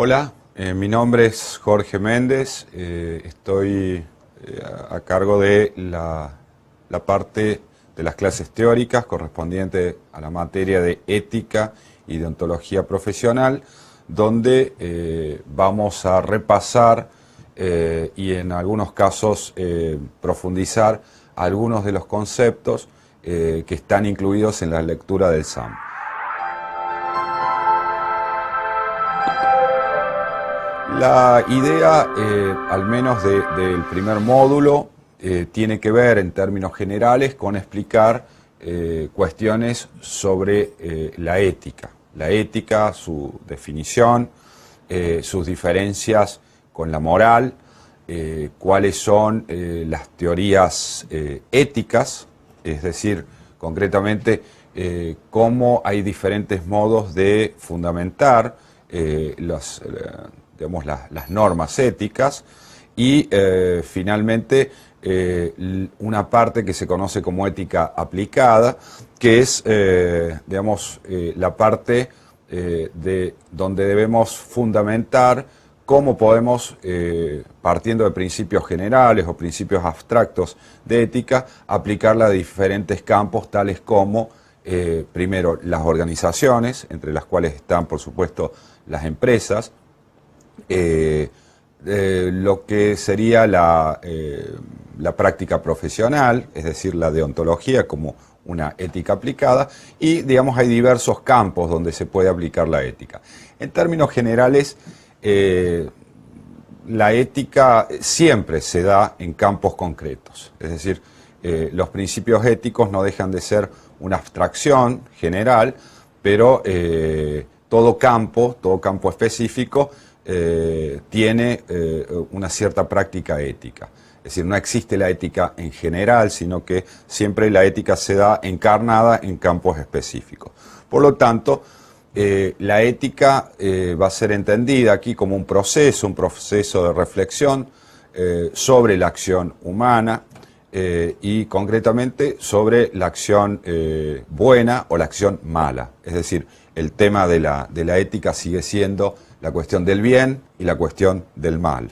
Hola, mi nombre es Jorge Méndez, estoy a cargo de la parte de las clases teóricas correspondiente a la materia de ética y deontología profesional, donde vamos a repasar y en algunos casos profundizar algunos de los conceptos que están incluidos en la lectura del SAM. La idea, al menos del primer módulo, tiene que ver en términos generales con explicar cuestiones sobre la ética, su definición, sus diferencias con la moral, cuáles son las teorías éticas, es decir, concretamente cómo hay diferentes modos de fundamentar las normas éticas y finalmente una parte que se conoce como ética aplicada, que es la parte de donde debemos fundamentar cómo podemos, partiendo de principios generales o principios abstractos de ética, aplicarla a diferentes campos tales como, primero, las organizaciones, entre las cuales están, por supuesto, las empresas, lo que sería la práctica profesional, es decir, la deontología como una ética aplicada, y hay diversos campos donde se puede aplicar la ética. En términos generales, la ética siempre se da en campos concretos, es decir, los principios éticos no dejan de ser una abstracción general, pero todo campo específico tiene una cierta práctica ética. Es decir, no existe la ética en general, sino que siempre la ética se da encarnada en campos específicos. Por lo tanto, la ética va a ser entendida aquí como un proceso de reflexión sobre la acción humana y concretamente sobre la acción buena o la acción mala. Es decir, el tema de la ética sigue siendo la cuestión del bien y la cuestión del mal.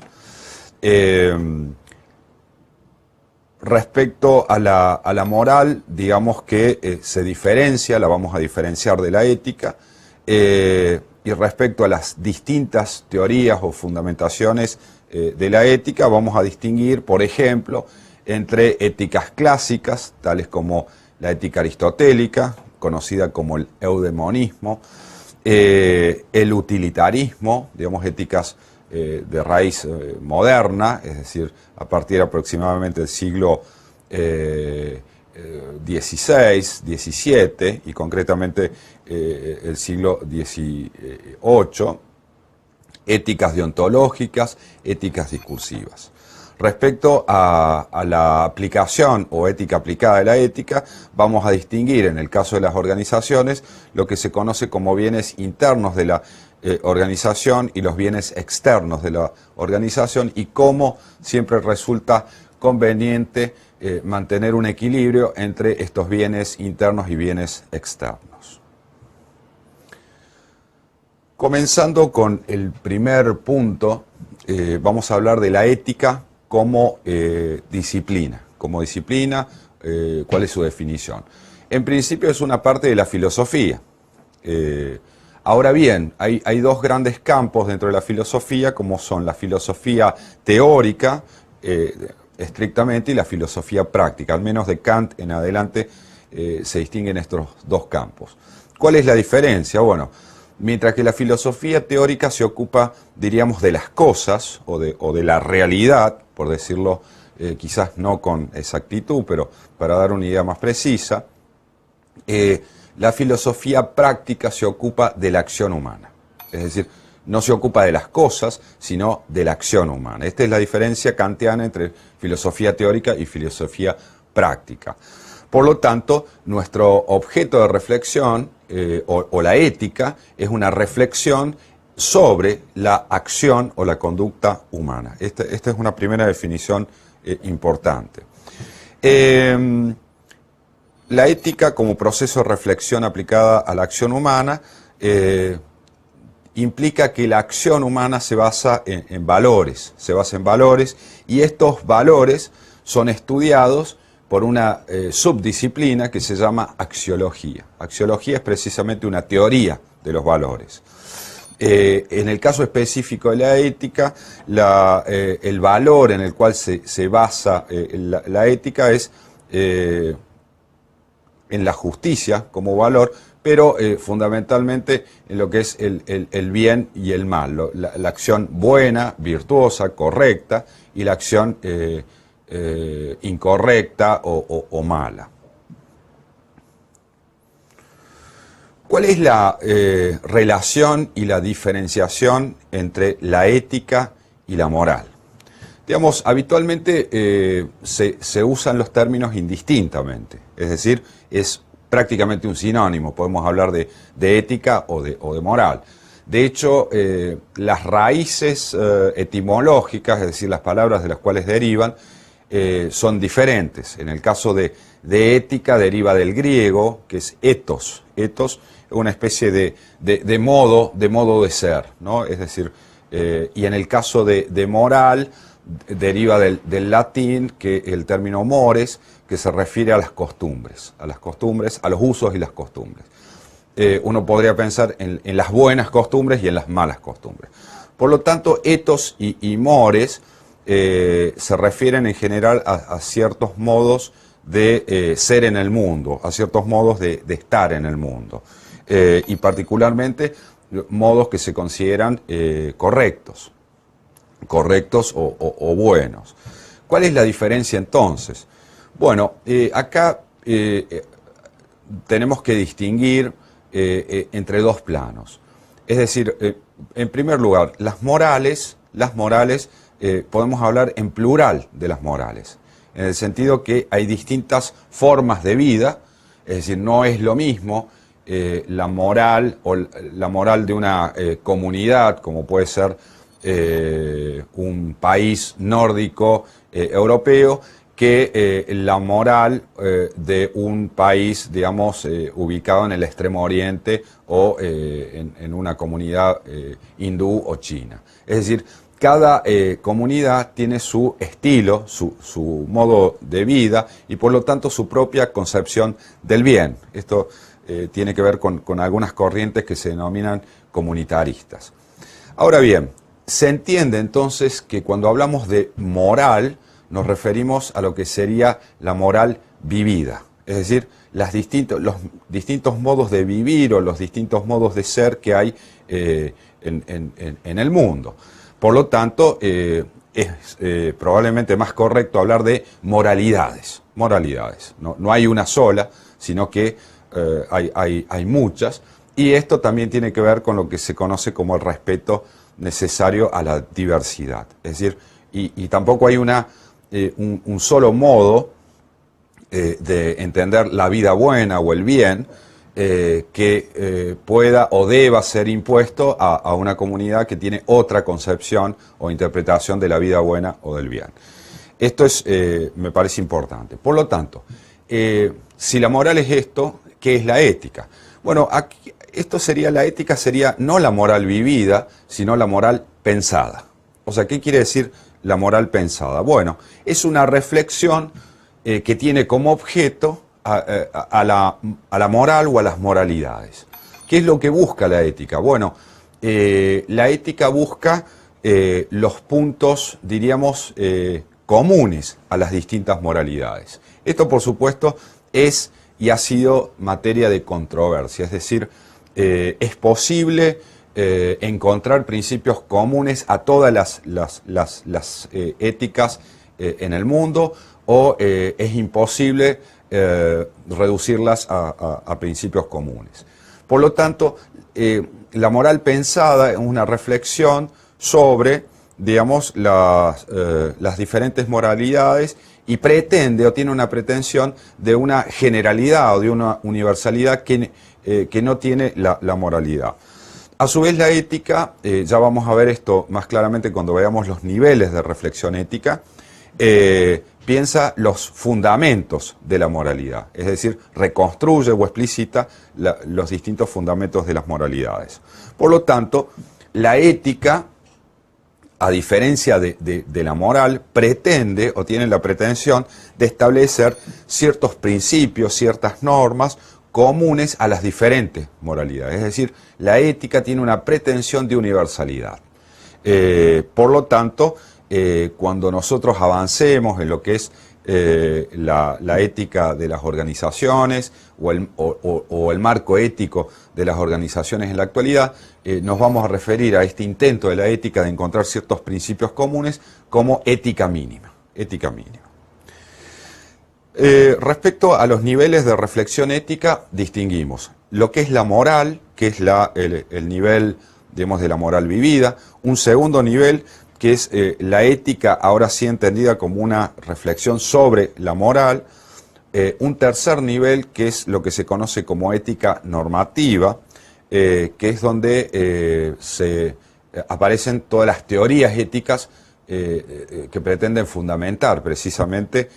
Respecto a la moral, digamos que se diferencia, la vamos a diferenciar de la ética, y respecto a las distintas teorías o fundamentaciones de la ética, vamos a distinguir, por ejemplo, entre éticas clásicas, tales como la ética aristotélica, conocida como el eudemonismo, el utilitarismo, éticas de raíz moderna, es decir, a partir aproximadamente del siglo XVI, XVII y concretamente el siglo XVIII, éticas deontológicas, éticas discursivas. Respecto a la aplicación o ética aplicada de la ética, vamos a distinguir en el caso de las organizaciones lo que se conoce como bienes internos de la organización y los bienes externos de la organización y cómo siempre resulta conveniente mantener un equilibrio entre estos bienes internos y bienes externos. Comenzando con el primer punto, vamos a hablar de la ética como disciplina. ¿Cuál es su definición? En principio es una parte de la filosofía. Ahora bien, hay dos grandes campos dentro de la filosofía, como son la filosofía teórica, estrictamente, y la filosofía práctica. Al menos de Kant en adelante se distinguen estos dos campos. ¿Cuál es la diferencia? Bueno, mientras que la filosofía teórica se ocupa, diríamos, de las cosas o de la realidad, por decirlo quizás no con exactitud, pero para dar una idea más precisa, la filosofía práctica se ocupa de la acción humana. Es decir, no se ocupa de las cosas, sino de la acción humana. Esta es la diferencia kantiana entre filosofía teórica y filosofía práctica. Por lo tanto, nuestro objeto de reflexión, o la ética, es una reflexión sobre la acción o la conducta humana. Esta es una primera definición importante. La ética como proceso de reflexión aplicada a la acción humana implica que la acción humana se basa en valores, y estos valores son estudiados por una subdisciplina que se llama axiología. Axiología es precisamente una teoría de los valores. En el caso específico de la ética, el valor en el cual se basa la ética es en la justicia como valor, pero fundamentalmente en lo que es el bien y el mal, la acción buena, virtuosa, correcta, y la acción incorrecta o mala. ¿Cuál es la relación y la diferenciación entre la ética y la moral? Digamos, habitualmente se usan los términos indistintamente, es decir, es prácticamente un sinónimo, podemos hablar de ética o de moral. De hecho, las raíces etimológicas, es decir, las palabras de las cuales derivan, son diferentes. En el caso de ética deriva del griego, que es ethos. Ethos es una especie de modo de ser, ¿no? Es decir, y en el caso de moral deriva del latín, que el término mores, que se refiere a las costumbres, a los usos y las costumbres. Uno podría pensar en las buenas costumbres y en las malas costumbres. Por lo tanto, ethos y mores se refieren en general a ciertos modos de ser en el mundo, a ciertos modos de estar en el mundo, y particularmente modos que se consideran correctos o buenos. ¿Cuál es la diferencia entonces? Bueno, acá tenemos que distinguir entre dos planos. Es decir, en primer lugar, las morales, podemos hablar en plural de las morales, en el sentido que hay distintas formas de vida, es decir, no es lo mismo la moral de una comunidad, como puede ser un país nórdico europeo, que la moral de un país, digamos, ubicado en el Extremo Oriente o en una comunidad hindú o china. Es decir, cada comunidad tiene su estilo, su modo de vida y por lo tanto su propia concepción del bien. Esto tiene que ver con algunas corrientes que se denominan comunitaristas. Ahora bien, se entiende entonces que cuando hablamos de moral nos referimos a lo que sería la moral vivida, es decir, los distintos modos de vivir o los distintos modos de ser que hay en el mundo. Por lo tanto, es probablemente más correcto hablar de moralidades. No hay una sola, sino que hay muchas, y esto también tiene que ver con lo que se conoce como el respeto necesario a la diversidad. Es decir, y tampoco hay un solo modo de entender la vida buena o el bien que pueda o deba ser impuesto a una comunidad que tiene otra concepción o interpretación de la vida buena o del bien. Esto me parece importante. Por lo tanto, si la moral es esto, ¿qué es la ética? Bueno, aquí, la ética sería no la moral vivida, sino la moral pensada. O sea, ¿qué quiere decir la moral pensada? Bueno, es una reflexión que tiene como objeto a la moral o a las moralidades. ¿Qué es lo que busca la ética? Bueno, la ética busca los puntos, diríamos, comunes a las distintas moralidades. Esto, por supuesto, es y ha sido materia de controversia, es decir, es posible encontrar principios comunes a todas las éticas en el mundo, o es imposible reducirlas a principios comunes. Por lo tanto, la moral pensada es una reflexión sobre, digamos, las diferentes moralidades, y pretende o tiene una pretensión de una generalidad o de una universalidad que no tiene la moralidad. A su vez, la ética, ya vamos a ver esto más claramente cuando veamos los niveles de reflexión ética, piensa los fundamentos de la moralidad, es decir, reconstruye o explicita los distintos fundamentos de las moralidades. Por lo tanto, la ética, a diferencia de la moral, pretende o tiene la pretensión de establecer ciertos principios, ciertas normas comunes a las diferentes moralidades. Es decir, la ética tiene una pretensión de universalidad. Por lo tanto, cuando nosotros avancemos en lo que es la ética de las organizaciones o el marco ético de las organizaciones en la actualidad, nos vamos a referir a este intento de la ética de encontrar ciertos principios comunes como ética mínima. Ética mínima. Respecto a los niveles de reflexión ética, distinguimos lo que es la moral, que es el nivel, digamos, de la moral vivida. Un segundo nivel, que es la ética, ahora sí entendida como una reflexión sobre la moral. Un tercer nivel, que es lo que se conoce como ética normativa, que es donde aparecen todas las teorías éticas que pretenden fundamentar precisamente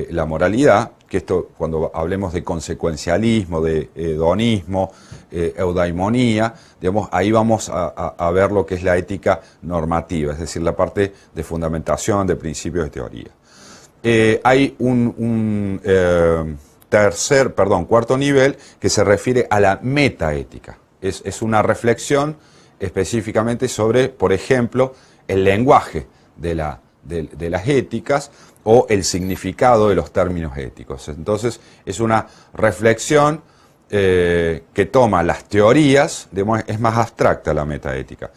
la moralidad, que esto, cuando hablemos de consecuencialismo, de hedonismo, eudaimonía, digamos, ahí vamos a ver lo que es la ética normativa, es decir, la parte de fundamentación de principios de teoría. Hay un cuarto nivel que se refiere a la metaética. Es una reflexión específicamente sobre, por ejemplo, el lenguaje de las éticas o el significado de los términos éticos. Entonces, es una reflexión que toma las teorías, digamos, es más abstracta la metaética.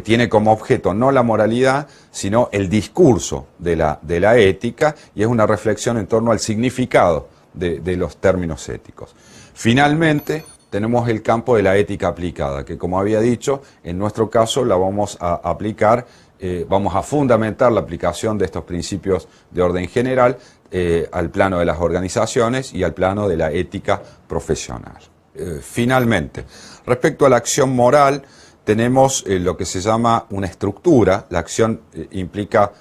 Tiene como objeto no la moralidad, sino el discurso de la ética, y es una reflexión en torno al significado de los términos éticos. Finalmente, tenemos el campo de la ética aplicada, que, como había dicho, en nuestro caso la vamos a aplicar, vamos a fundamentar la aplicación de estos principios de orden general al plano de las organizaciones y al plano de la ética profesional. Finalmente, respecto a la acción moral, tenemos lo que se llama una estructura. La acción implica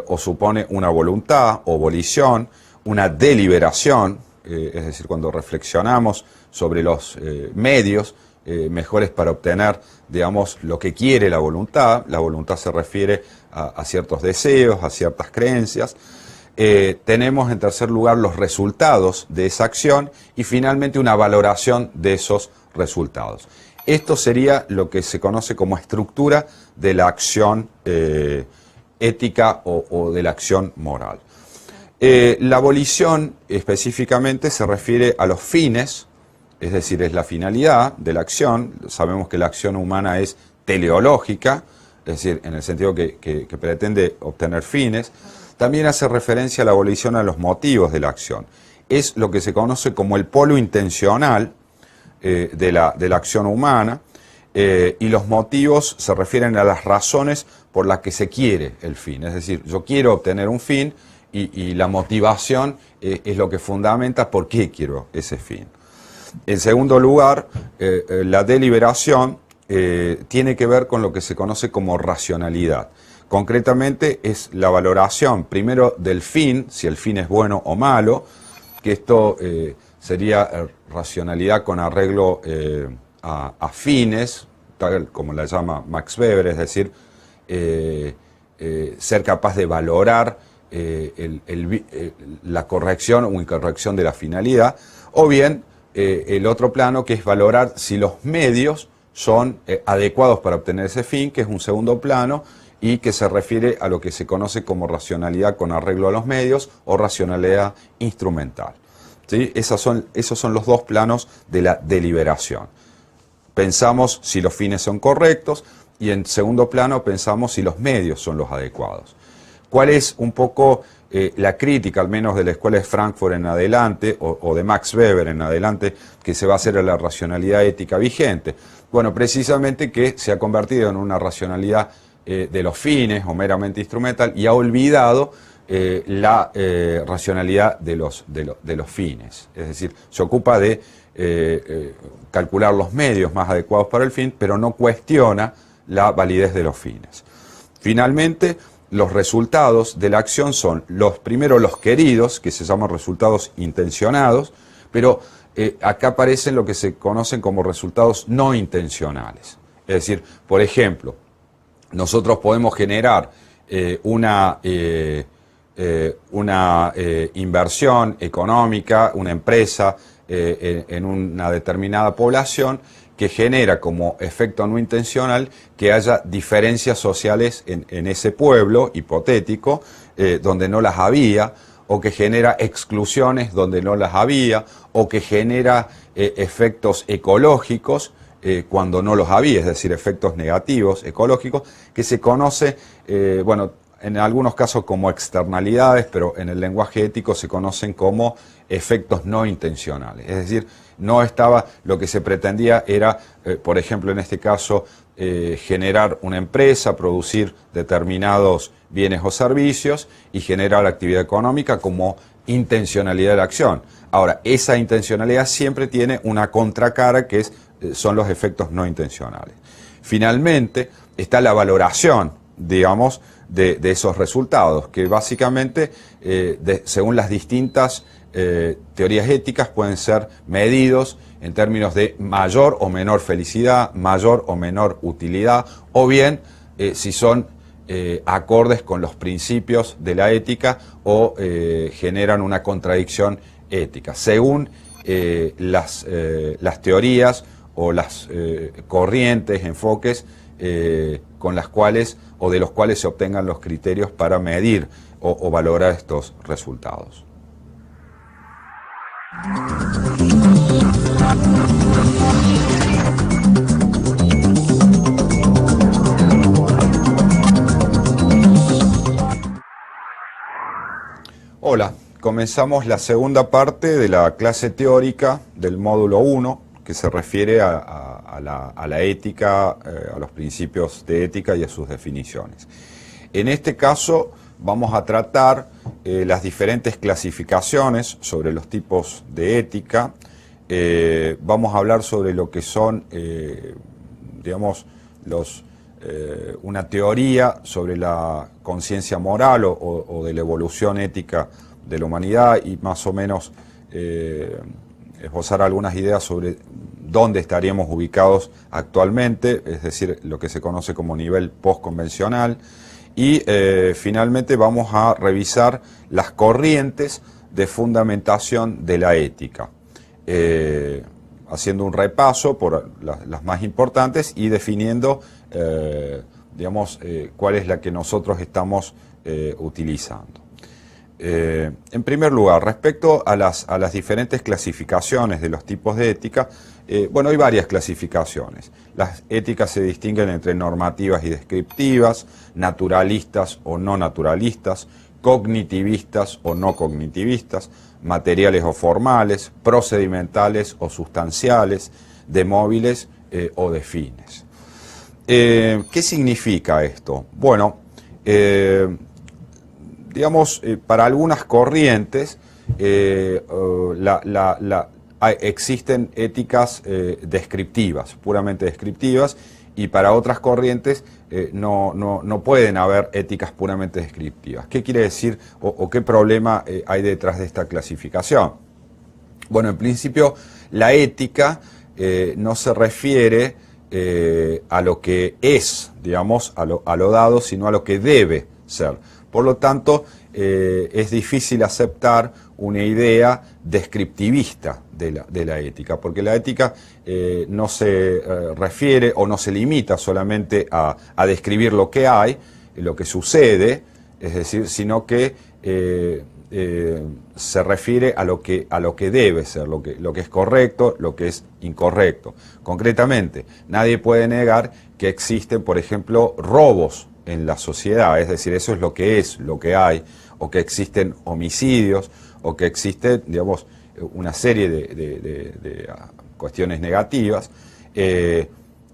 o supone una voluntad o volición, una deliberación, es decir, cuando reflexionamos sobre los medios mejores para obtener, digamos, lo que quiere la voluntad. La voluntad se refiere a ciertos deseos, a ciertas creencias. Tenemos en tercer lugar los resultados de esa acción y finalmente una valoración de esos resultados. Esto sería lo que se conoce como estructura de la acción ética o de la acción moral. La volición específicamente se refiere a los fines, es decir, es la finalidad de la acción. Sabemos que la acción humana es teleológica, es decir, en el sentido que pretende obtener fines. También hace referencia a la volición a los motivos de la acción. Es lo que se conoce como el polo intencional de la acción humana, y los motivos se refieren a las razones por las que se quiere el fin. Es decir, yo quiero obtener un fin y la motivación es lo que fundamenta por qué quiero ese fin. En segundo lugar, la deliberación tiene que ver con lo que se conoce como racionalidad. Concretamente es la valoración primero del fin, si el fin es bueno o malo, que esto sería racionalidad con arreglo a fines, tal como la llama Max Weber, es decir, ser capaz de valorar la corrección o incorrección de la finalidad, o bien el otro plano, que es valorar si los medios son adecuados para obtener ese fin, que es un segundo plano y que se refiere a lo que se conoce como racionalidad con arreglo a los medios o racionalidad instrumental. ¿Sí? Esos son los dos planos de la deliberación. Pensamos si los fines son correctos y en segundo plano pensamos si los medios son los adecuados. ¿Cuál es un poco la crítica, al menos de la Escuela de Frankfurt en adelante, o de Max Weber en adelante, que se va a hacer a la racionalidad ética vigente? Bueno, precisamente que se ha convertido en una racionalidad de los fines o meramente instrumental y ha olvidado la racionalidad de los fines. Es decir, se ocupa de calcular los medios más adecuados para el fin, pero no cuestiona la validez de los fines. Finalmente, los resultados de la acción son primero los queridos, que se llaman resultados intencionados, pero acá aparecen lo que se conocen como resultados no intencionales. Es decir, por ejemplo, nosotros podemos generar una inversión económica, una empresa en una determinada población que genera como efecto no intencional que haya diferencias sociales en ese pueblo hipotético donde no las había, o que genera exclusiones donde no las había, o que genera efectos ecológicos cuando no los había, es decir, efectos negativos ecológicos, que se conoce, bueno, en algunos casos como externalidades, pero en el lenguaje ético se conocen como efectos no intencionales. Es decir, no estaba, lo que se pretendía era, por ejemplo, en este caso, generar una empresa, producir determinados bienes o servicios y generar actividad económica como intencionalidad de la acción. Ahora, esa intencionalidad siempre tiene una contracara que son los efectos no intencionales. Finalmente, está la valoración, digamos, de esos resultados, que básicamente, según las distintas teorías éticas, pueden ser medidos en términos de mayor o menor felicidad, mayor o menor utilidad, o bien si son acordes con los principios de la ética o generan una contradicción ética, según las teorías o las corrientes, enfoques con las cuales o de los cuales se obtengan los criterios para medir o valorar estos resultados. Hola, comenzamos la segunda parte de la clase teórica del módulo 1, que se refiere a la ética, a los principios de ética y a sus definiciones. En este caso vamos a tratar las diferentes clasificaciones sobre los tipos de ética. Vamos a hablar sobre lo que son, digamos, una teoría sobre la conciencia moral o de la evolución ética de la humanidad y más o menos esbozar algunas ideas sobre dónde estaríamos ubicados actualmente, es decir, lo que se conoce como nivel postconvencional. Y finalmente vamos a revisar las corrientes de fundamentación de la ética, haciendo un repaso por las más importantes y definiendo, digamos, cuál es la que nosotros estamos utilizando. En primer lugar, respecto a las diferentes clasificaciones de los tipos de ética, bueno, hay varias clasificaciones. Las éticas se distinguen entre normativas y descriptivas, naturalistas o no naturalistas, cognitivistas o no cognitivistas, materiales o formales, procedimentales o sustanciales, de móviles o de fines. ¿Qué significa esto? Bueno, digamos, para algunas corrientes existen éticas descriptivas, puramente descriptivas, y para otras corrientes no pueden haber éticas puramente descriptivas. ¿Qué quiere decir o qué problema hay detrás de esta clasificación? Bueno, en principio, la ética no se refiere a lo que es, digamos, a lo dado, sino a lo que debe ser. Por lo tanto, es difícil aceptar una idea descriptivista de la ética, porque la ética no se refiere o no se limita solamente a describir lo que hay, lo que sucede, es decir, sino que se refiere a lo que debe ser, lo que es correcto, lo que es incorrecto. Concretamente, nadie puede negar que existen, por ejemplo, robos en la sociedad, es decir, eso es lo que hay, o que existen homicidios, o que existe, digamos, una serie de cuestiones negativas.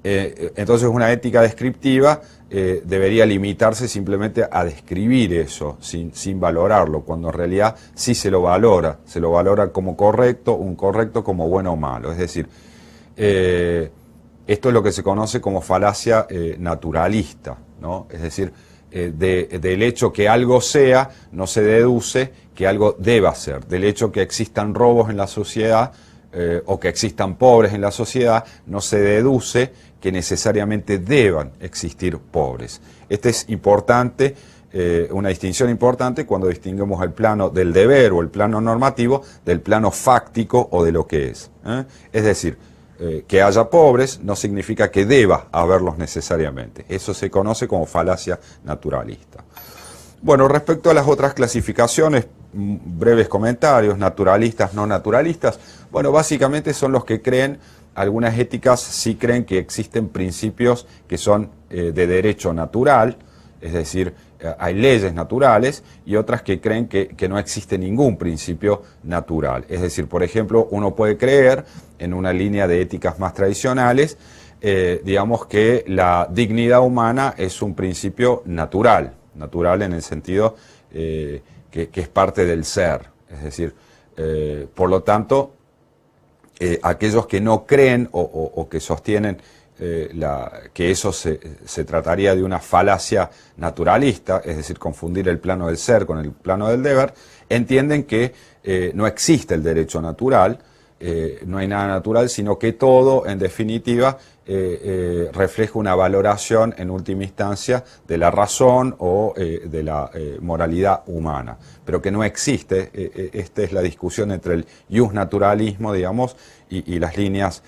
Entonces una ética descriptiva debería limitarse simplemente a describir eso, sin valorarlo, cuando en realidad sí se lo valora como correcto, un correcto como bueno o malo. Es decir, esto es lo que se conoce como falacia naturalista, ¿no? Es decir, del hecho que algo sea, no se deduce que algo deba ser. Del hecho que existan robos en la sociedad o que existan pobres en la sociedad, no se deduce que necesariamente deban existir pobres. Este es importante, una distinción importante cuando distinguimos el plano del deber o el plano normativo del plano fáctico o de lo que es. Es decir, que haya pobres no significa que deba haberlos necesariamente. Eso se conoce como falacia naturalista. Bueno, respecto a las otras clasificaciones, breves comentarios, naturalistas, no naturalistas. Bueno, básicamente son los que creen, algunas éticas sí creen que existen principios que son de derecho natural, es decir, hay leyes naturales, y otras que creen que no existe ningún principio natural. Es decir, por ejemplo, uno puede creer en una línea de éticas más tradicionales, digamos que la dignidad humana es un principio natural en el sentido que es parte del ser. Es decir, por lo tanto, aquellos que no creen o que sostienen que eso se trataría de una falacia naturalista, es decir, confundir el plano del ser con el plano del deber, entienden que no existe el derecho natural, no hay nada natural, sino que todo, en definitiva, refleja una valoración en última instancia de la razón o de la moralidad humana, pero que no existe. Esta es la discusión entre el iusnaturalismo, digamos, y las líneas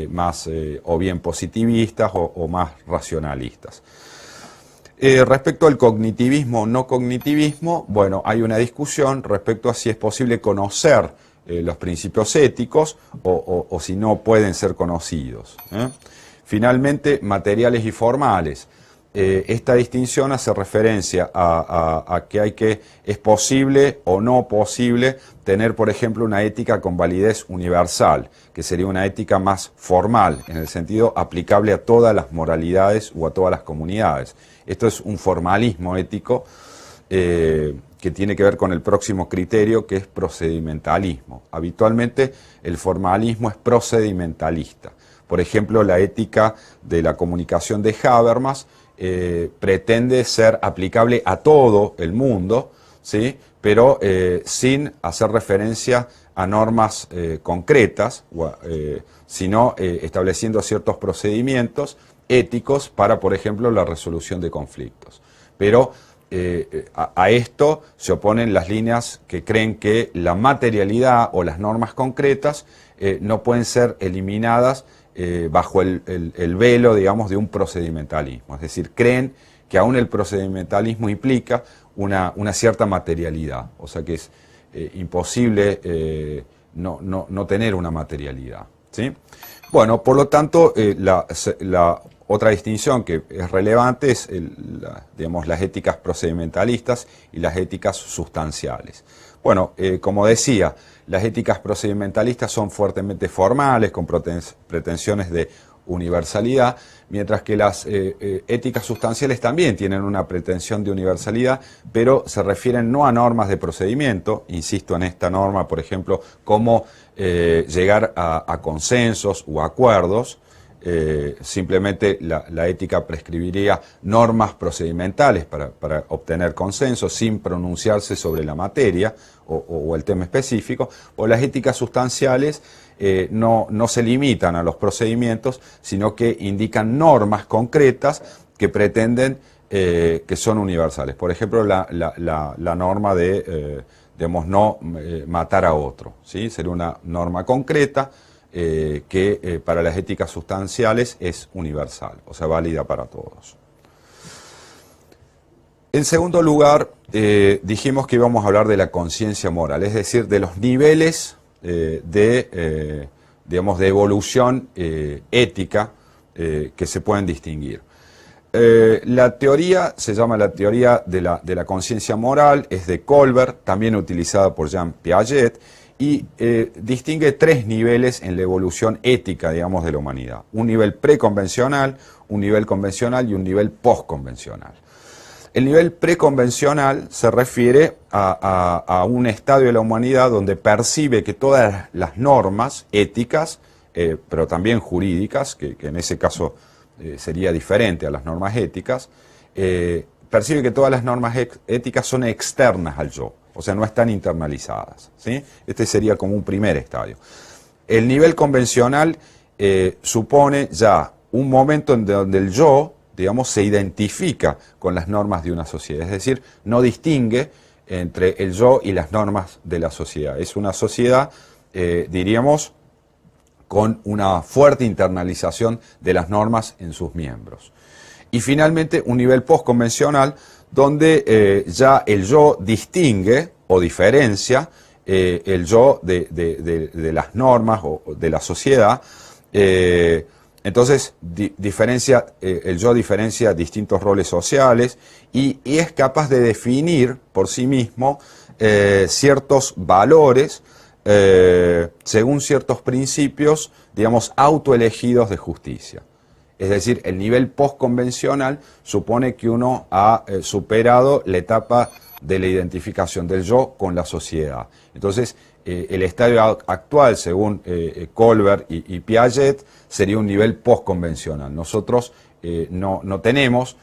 más o bien positivistas o más racionalistas. Respecto al cognitivismo o no cognitivismo, bueno, hay una discusión respecto a si es posible conocer los principios éticos o si no pueden ser conocidos. Finalmente, materiales y formales. Esta distinción hace referencia a que es posible o no posible tener, por ejemplo, una ética con validez universal, que sería una ética más formal, en el sentido aplicable a todas las moralidades o a todas las comunidades. Esto es un formalismo ético que tiene que ver con el próximo criterio, que es procedimentalismo. Habitualmente el formalismo es procedimentalista. Por ejemplo, la ética de la comunicación de Habermas pretende ser aplicable a todo el mundo, ¿sí? Pero sin hacer referencia a normas concretas, sino estableciendo ciertos procedimientos éticos para, por ejemplo, la resolución de conflictos. Pero a esto se oponen las líneas que creen que la materialidad o las normas concretas no pueden ser eliminadas bajo el velo, digamos, de un procedimentalismo. Es decir, creen que aún el procedimentalismo implica una cierta materialidad, o sea que es imposible no tener una materialidad, ¿sí? Bueno, por lo tanto, la otra distinción que es relevante es digamos, las éticas procedimentalistas y las éticas sustanciales. Bueno, como decía, las éticas procedimentalistas son fuertemente formales, con pretensiones de universalidad, mientras que las éticas sustanciales también tienen una pretensión de universalidad, pero se refieren no a normas de procedimiento, insisto en esta norma, por ejemplo, cómo llegar a consensos o acuerdos. Simplemente la ética prescribiría normas procedimentales para obtener consenso sin pronunciarse sobre la materia o el tema específico, o las éticas sustanciales no se limitan a los procedimientos, sino que indican normas concretas que pretenden que son universales. Por ejemplo, la norma de digamos, no matar a otro, ¿sí? Sería una norma concreta que para las éticas sustanciales es universal, o sea, válida para todos. En segundo lugar, dijimos que íbamos a hablar de la conciencia moral, es decir, de los niveles digamos, de evolución ética que se pueden distinguir. La teoría se llama la teoría de la conciencia moral, es de Colbert, también utilizada por Jean Piaget, y distingue tres niveles en la evolución ética, digamos, de la humanidad. Un nivel preconvencional, un nivel convencional y un nivel postconvencional. El nivel preconvencional se refiere a un estadio de la humanidad donde percibe que todas las normas éticas, pero también jurídicas, que en ese caso sería diferente a las normas éticas, percibe que todas las normas éticas son externas al yo, o sea, no están internalizadas, ¿sí? Este sería como un primer estadio. El nivel convencional supone ya un momento en donde el yo, digamos, se identifica con las normas de una sociedad, es decir, no distingue entre el yo y las normas de la sociedad. Es una sociedad, diríamos, con una fuerte internalización de las normas en sus miembros. Y finalmente, un nivel postconvencional donde ya el yo distingue o diferencia el yo de las normas o de la sociedad. Entonces, el yo diferencia distintos roles sociales y es capaz de definir por sí mismo ciertos valores según ciertos principios, digamos, autoelegidos de justicia. Es decir, el nivel postconvencional supone que uno ha superado la etapa de la identificación del yo con la sociedad. Entonces, el estadio actual, según Kohlberg y Piaget, sería un nivel postconvencional. Nosotros no tenemos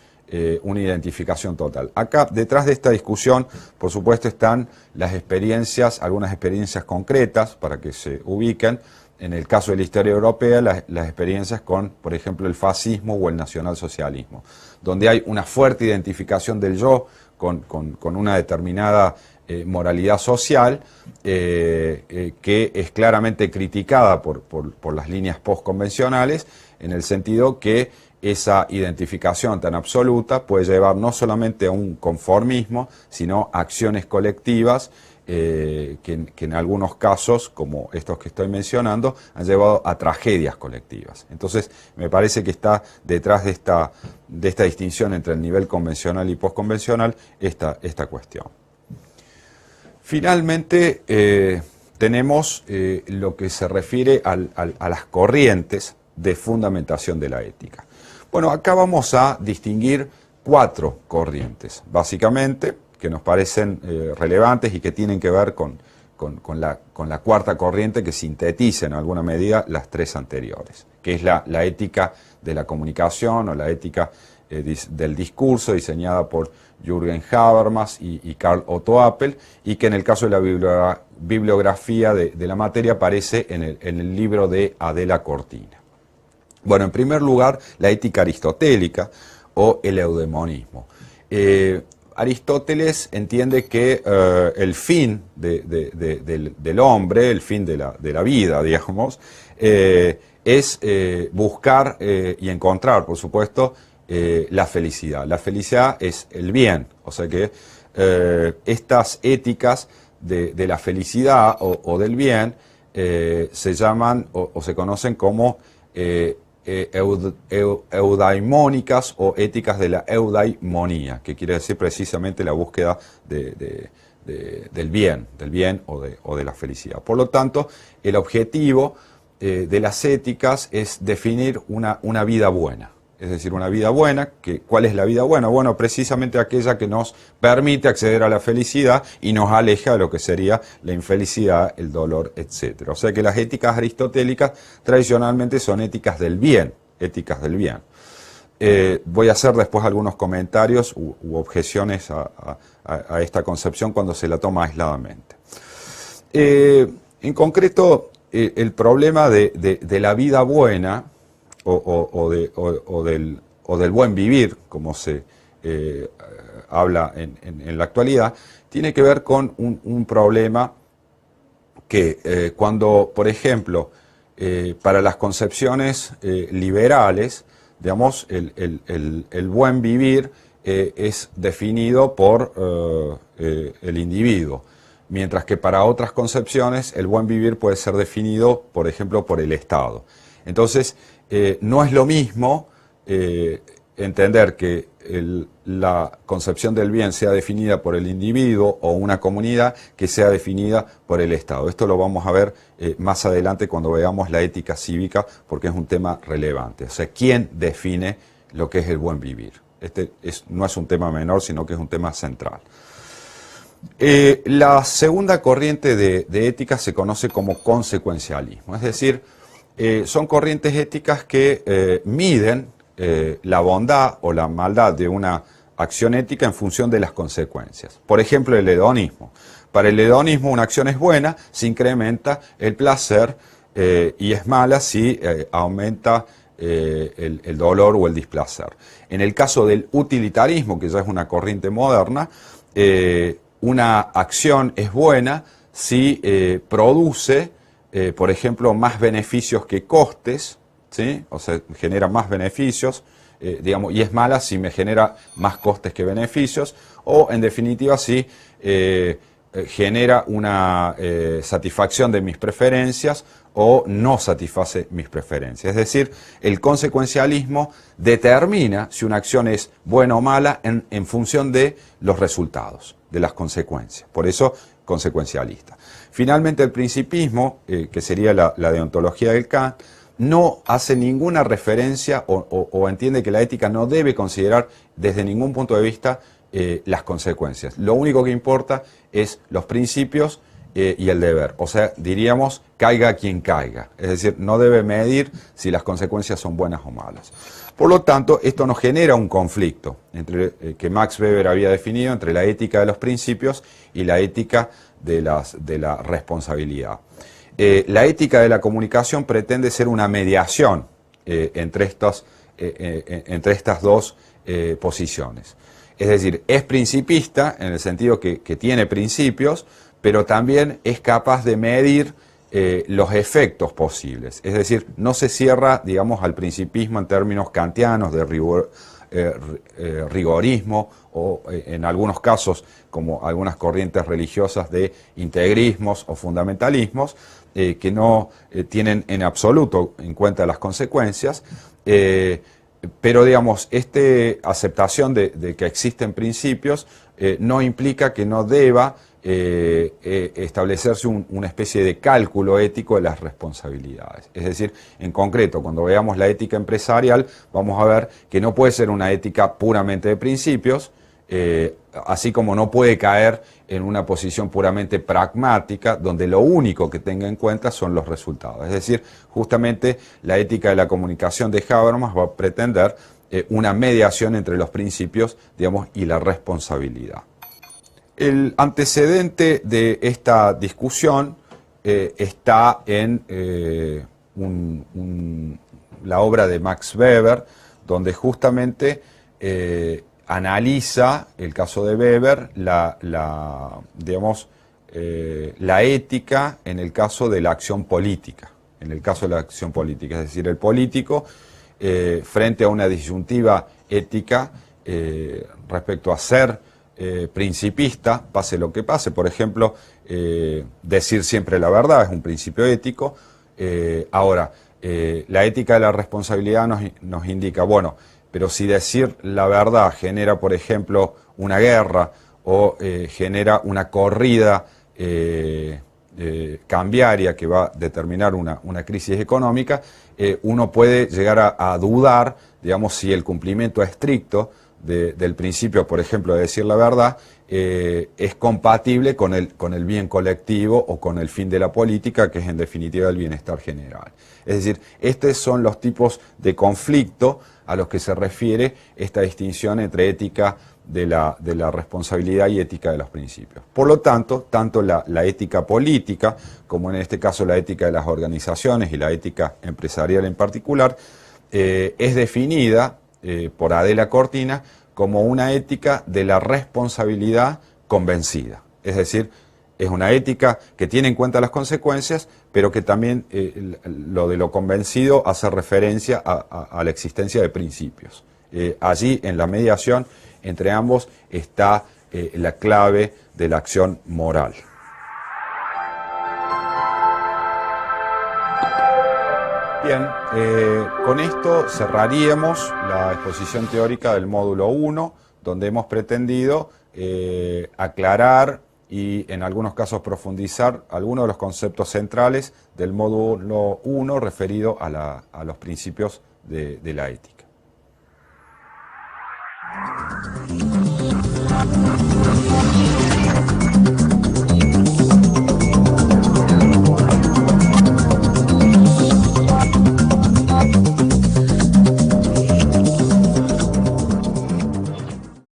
una identificación total. Acá, detrás de esta discusión, por supuesto, están las experiencias, algunas experiencias concretas, para que se ubiquen. En el caso de la historia europea, las experiencias con, por ejemplo, el fascismo o el nacionalsocialismo, donde hay una fuerte identificación del yo con una determinada moralidad social que es claramente criticada por las líneas postconvencionales, en el sentido que esa identificación tan absoluta puede llevar no solamente a un conformismo, sino a acciones colectivas que en algunos casos, como estos que estoy mencionando, han llevado a tragedias colectivas. Entonces, me parece que está detrás de esta distinción entre el nivel convencional y postconvencional esta cuestión. Finalmente, tenemos lo que se refiere a las corrientes de fundamentación de la ética. Bueno, acá vamos a distinguir 4 corrientes, básicamente, que nos parecen relevantes y que tienen que ver con la cuarta corriente que sintetiza en alguna medida las 3 anteriores, que es la ética de la comunicación o la ética del discurso, diseñada por Jürgen Habermas y Karl Otto Appel, y que en el caso de la bibliografía de la materia aparece en el libro de Adela Cortina. Bueno, en primer lugar, la ética aristotélica o el eudemonismo. Aristóteles entiende que el fin del hombre, el fin de la vida, digamos, es buscar y encontrar, por supuesto, la felicidad. La felicidad es el bien, o sea que estas éticas de la felicidad o del bien se llaman o se conocen como eudaimónicas o éticas de la eudaimonía, que quiere decir precisamente la búsqueda del bien o de la felicidad. Por lo tanto, el objetivo de las éticas es definir una vida buena. Es decir, una vida buena, ¿cuál es la vida buena? Bueno, precisamente aquella que nos permite acceder a la felicidad y nos aleja de lo que sería la infelicidad, el dolor, etc. O sea que las éticas aristotélicas tradicionalmente son éticas del bien, Voy a hacer después algunos comentarios u objeciones a esta concepción cuando se la toma aisladamente. En concreto, el problema de la vida buena o del buen vivir, como se habla en la actualidad, tiene que ver con un problema que cuando, por ejemplo, para las concepciones liberales, digamos, el buen vivir es definido por el individuo, mientras que para otras concepciones el buen vivir puede ser definido, por ejemplo, por el Estado. Entonces, no es lo mismo entender que la concepción del bien sea definida por el individuo o una comunidad que sea definida por el Estado. Esto lo vamos a ver más adelante cuando veamos la ética cívica, porque es un tema relevante. O sea, ¿quién define lo que es el buen vivir? No es un tema menor, sino que es un tema central. La segunda corriente de ética se conoce como consecuencialismo, es decir, son corrientes éticas que miden la bondad o la maldad de una acción ética en función de las consecuencias. Por ejemplo, el hedonismo. Para el hedonismo una acción es buena si incrementa el placer y es mala si aumenta el dolor o el displacer. En el caso del utilitarismo, que ya es una corriente moderna, una acción es buena si produce, por ejemplo, más beneficios que costes, ¿sí? O sea, genera más beneficios, digamos, y es mala si me genera más costes que beneficios, o en definitiva si genera una satisfacción de mis preferencias o no satisface mis preferencias. Es decir, el consecuencialismo determina si una acción es buena o mala en función de los resultados, de las consecuencias. Por eso, consecuencialista. Finalmente, el principismo, que sería la deontología del Kant, no hace ninguna referencia o entiende que la ética no debe considerar desde ningún punto de vista las consecuencias. Lo único que importa es los principios y el deber. O sea, diríamos, caiga quien caiga. Es decir, no debe medir si las consecuencias son buenas o malas. Por lo tanto, esto nos genera un conflicto entre, que Max Weber había definido entre la ética de los principios y la ética de la responsabilidad. La ética de la comunicación pretende ser una mediación entre estas dos posiciones. Es decir, es principista en el sentido que tiene principios, pero también es capaz de medir los efectos posibles. Es decir, no se cierra, digamos, al principismo en términos kantianos de rigorismo o en algunos casos, como algunas corrientes religiosas, de integrismos o fundamentalismos, que no tienen en absoluto en cuenta las consecuencias, pero digamos, esta aceptación de que existen principios no implica que no deba establecerse una especie de cálculo ético de las responsabilidades. Es decir, en concreto, cuando veamos la ética empresarial, vamos a ver que no puede ser una ética puramente de principios, así como no puede caer en una posición puramente pragmática, donde lo único que tenga en cuenta son los resultados. Es decir, justamente la ética de la comunicación de Habermas va a pretender una mediación entre los principios, digamos, y la responsabilidad. El antecedente de esta discusión está en la obra de Max Weber, donde justamente analiza el caso de Weber, la ética en el caso de la acción política. En el caso de la acción política, es decir, el político frente a una disyuntiva ética respecto a ser principista, pase lo que pase. Por ejemplo, decir siempre la verdad es un principio ético. Ahora, la ética de la responsabilidad nos indica, bueno, pero si decir la verdad genera, por ejemplo, una guerra o genera una corrida cambiaria que va a determinar una crisis económica, uno puede llegar a dudar, digamos, si el cumplimiento estricto del principio, por ejemplo, de decir la verdad, es compatible con el bien colectivo o con el fin de la política, que es en definitiva el bienestar general. Es decir, estos son los tipos de conflicto a los que se refiere esta distinción entre ética de la responsabilidad y ética de los principios. Por lo tanto, tanto la ética política, como en este caso la ética de las organizaciones y la ética empresarial en particular, es definida por Adela Cortina como una ética de la responsabilidad convencida. Es decir, es una ética que tiene en cuenta las consecuencias, pero que también lo de lo convencido hace referencia a la existencia de principios. Allí, en la mediación entre ambos, está la clave de la acción moral. Bien, con esto cerraríamos la exposición teórica del módulo 1, donde hemos pretendido aclarar y en algunos casos profundizar algunos de los conceptos centrales del módulo 1 referido a los principios de la ética.